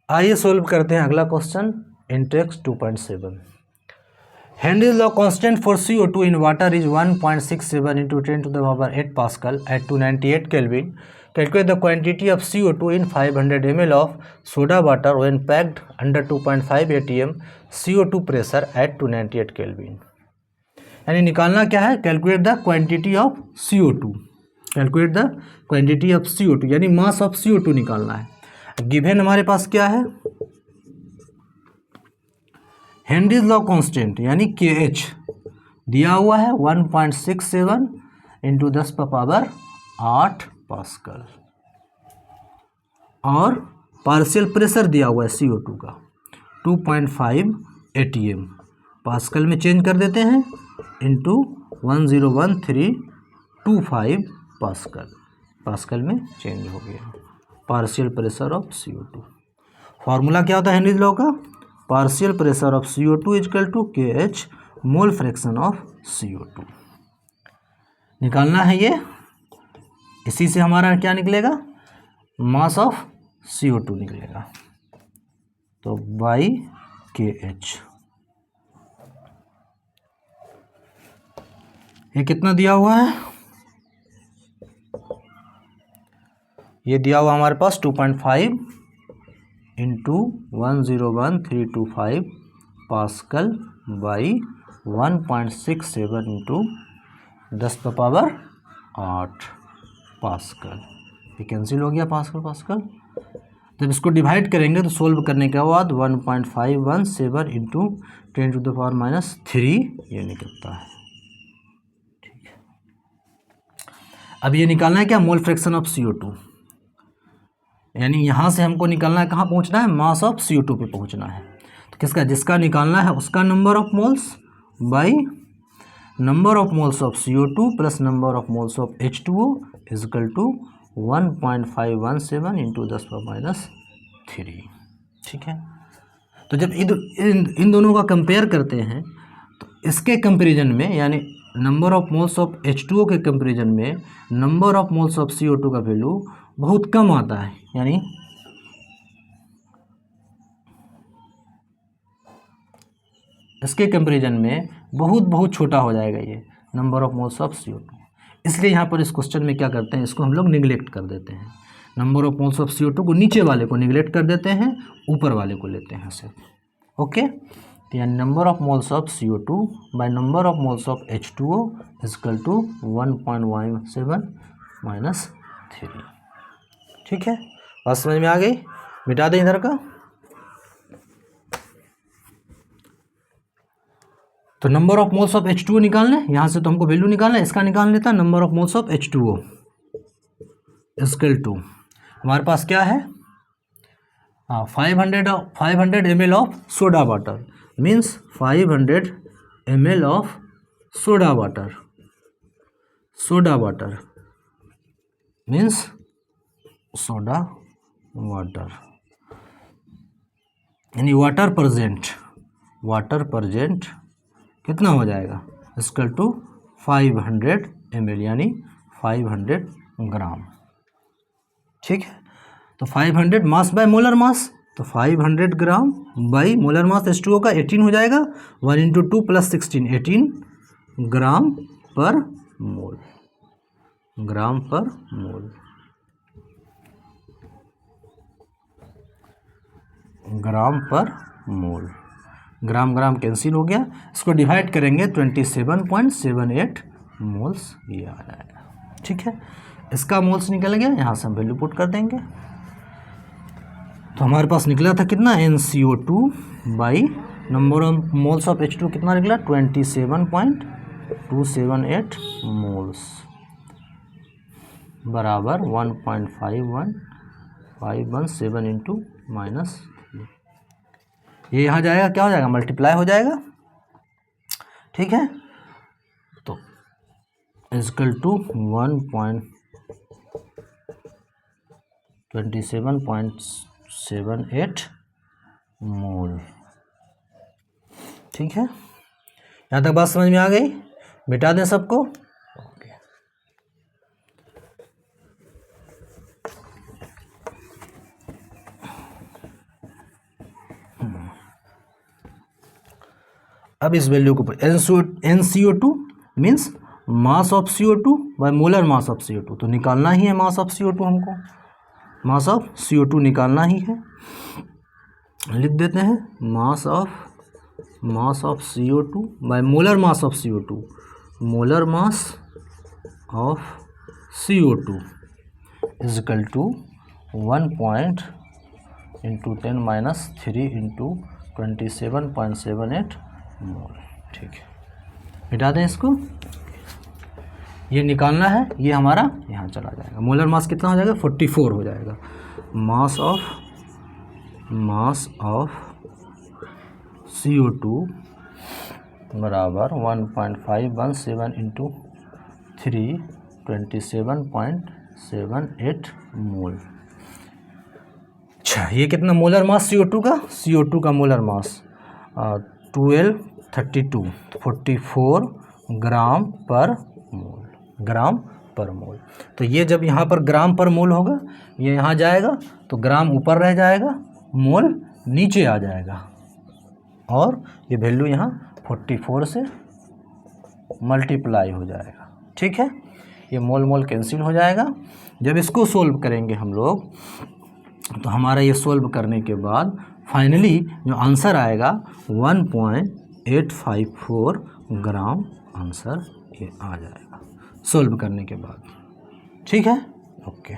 आइए सोल्व करते हैं अगला question Intex 2.7। Henry's law constant for CO2 in water is 1.67 into 10 to the power 8 Pascal at 298 Kelvin. Calculate the quantity of CO2 in 500 ml of soda water when packed under 2.5 atm CO2 pressure at 298 Kelvin. यानी निकालना क्या है? Calculate the quantity of CO2। Calculate the quantity of CO2 यानी मास of CO2 निकालना है। Given हमारे पास क्या है? हेनरीज लॉ कांस्टेंट यानी KH दिया हुआ है 1.67 इंटू 10 पर पावर 8 पास्कल और पार्शियल प्रेशर दिया हुआ है CO2 का 2.5 atm पास्कल में चेंज कर देते हैं इंटू 101325 पास्कल में चेंज हो गया partial pressure of CO2। Formula क्या होता है हेनरीज लॉ का? Partial pressure of CO2 is equal to KH mole fraction of CO2 निकालना है ये। इसी से हमारा क्या निकलेगा? मास ऑफ CO2 निकलेगा। तो बाई KH ये कितना दिया हुआ है? ये दिया हुआ हमारे पास 2.5 इंटू 101325 पास्कल बाई 1.67 इंटू 10 पर पावर 8 पास्कल। ये कैंसिल हो गया पास्कल। जब इसको डिवाइड करेंगे तो सोल्व करने के बाद 1.517 इंटू 10 टू द पावर -3 ये निकलता है। ठीक है, अब ये निकालना है क्या? मोल फ्रैक्शन ऑफ CO2 यानी यहाँ से हमको निकालना है, कहाँ पहुँचना है? मास ऑफ CO2 पे पहुँचना है। तो किसका? जिसका निकालना है उसका number of moles by number of moles of CO2 plus number of moles of H2O is equal to 1.517 into 10 पर -3। ठीक है, तो जब इन दोनों का कंपेयर करते हैं तो इसके कंपेरिजन में यानी number of moles of H2O के कंपेरिजन में number of moles of CO2 का वैल्यू बहुत कम आता है, यानी इसके कंपैरिजन में बहुत छोटा हो जाएगा ये number of moles of CO2। इसलिए यहाँ पर इस क्वेश्चन में क्या करते हैं? इसको हम लोग निगलेक्ट कर देते हैं। Number of moles of CO2 को नीचे वाले को निगलेक्ट कर देते हैं, ऊपर वाले को लेते हैं सिर्फ। ओके, तो यानी number of moles of CO2 by number of moles of H2O is equal to 1.17 -3। ठीक है, बात समझ में आ गई? मिटा दें इधर का। तो number of moles of H2O निकालना है, यहाँ से तो हमको वैल्यू निकालना है, इसका निकाल लेता है number of moles of H2O is equal to हमारे पास क्या है? 500 ml of soda water means 500 ml of soda water means soda water यानी वाटर प्रजेंट कितना हो जाएगा? इक्वल टू 500 ml यानी 500 ग्राम। ठीक है, तो 500 मास बाय मोलर मास, तो 500 gram by molar mass H2O का 18 हो जाएगा। 1 इंटू 2 प्लस 16 18 ग्राम पर मोल। ग्राम पर मोल ग्राम कैंसिल हो गया। इसको डिवाइड करेंगे 27.78 मोल्स ये आ जाएगा। ठीक है, इसका मोल्स निकल गया, यहाँ से हम वैल्यू पुट कर देंगे। तो हमारे पास निकला था कितना? NCO2 by number of moles of H2 कितना निकला? 27.278 मोल्स बराबर 1.517 इंटू माइनस ये यहाँ जाएगा, क्या हो जाएगा? मल्टीप्लाई हो जाएगा। ठीक है, तो इजकल टू 1.27.78 मोल। ठीक है, यहाँ तक बात समझ में आ गई? मिटा दें सबको। अब इस वैल्यू को NCO2 means mass of CO2 by molar mass of CO2, तो निकालना ही है मास ऑफ CO2 हमको, मास ऑफ CO2 निकालना ही है। लिख देते हैं mass of CO2 by molar mass of CO2, molar mass of CO2 is equal to 1 into 10⁻³ into 27.78 mole. ठीक है, मिटा दें इसको, ये निकालना है, ये हमारा यहाँ चला जाएगा। मोलर मास कितना हो जाएगा? 44 हो जाएगा। मास ऑफ CO2 बराबर 1.517 इंटू 3 27.78 मोल। अच्छा, ये कितना मोलर मास CO2 का मोलर मास 1232 44 ग्राम पर मोल। तो ये जब यहाँ पर ग्राम पर मोल होगा, ये यहाँ जाएगा तो ग्राम ऊपर रह जाएगा, मोल नीचे आ जाएगा, और ये वैल्यू यहाँ 44 से मल्टीप्लाई हो जाएगा। ठीक है, ये मोल कैंसिल हो जाएगा। जब इसको सोल्व करेंगे हम लोग, तो हमारा ये सोल्व करने के बाद फाइनली जो आंसर आएगा 1.854 ग्राम आंसर ये आ जाएगा सोल्व करने के बाद। ठीक है, ओके।